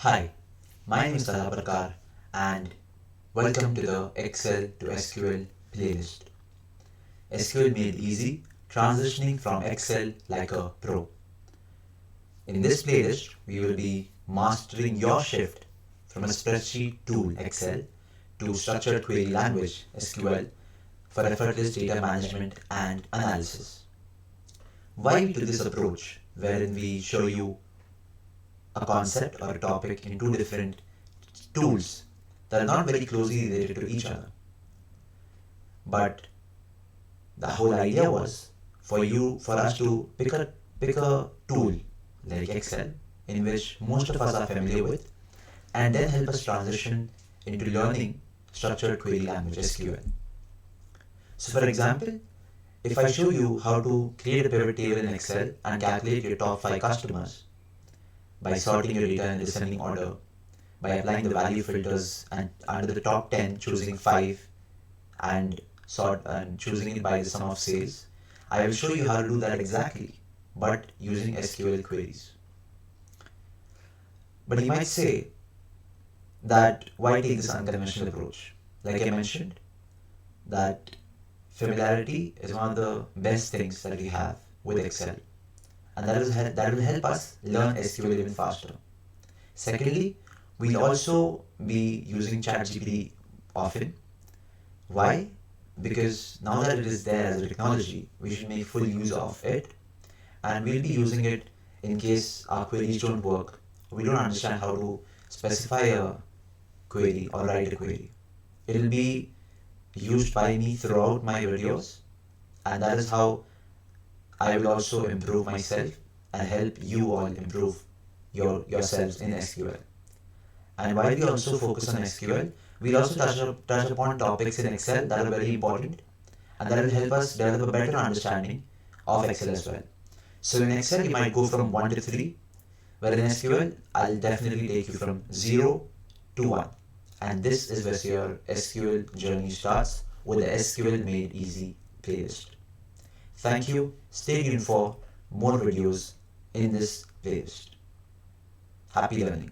Hi, my name is Parkar and welcome to the Excel to SQL playlist. SQL made easy, transitioning from Excel like a pro. In this playlist, we will be mastering your shift from a spreadsheet tool Excel to structured query language SQL for effortless data management and analysis. Why we do this approach, wherein we show you a concept or a topic in two different tools that are not very closely related to each other. But the whole idea was for us to pick a tool like Excel, in which most of us are familiar with, and then help us transition into learning structured query language SQL. So, for example, if I show you how to create a pivot table in Excel and calculate your top 5 customers by sorting your data in descending order, by applying the value filters and under the top 10 choosing 5 and choosing it by the sum of sales, I will show you how to do that exactly, but using SQL queries. But you might say that why take this unconventional approach? Like I mentioned, that familiarity is one of the best things that we have with Excel, and that will help us learn SQL even faster. Secondly, we'll also be using ChatGPT often. Why? Because now that it is there as a technology, we should make full use of it, and we'll be using it in case our queries don't work, we don't understand how to specify a query or write a query. It will be used by me throughout my videos, and that is how I will also improve myself and help you all improve yourselves in SQL. And while we also focus on SQL, we'll also touch upon topics in Excel that are very important and that will help us develop a better understanding of Excel as well. So in Excel, you might go from 1 to 3, where in SQL, I'll definitely take you from 0 to 1. And this is where your SQL journey starts with the SQL Made Easy playlist. Thank you. Stay tuned for more videos in this playlist. Happy learning.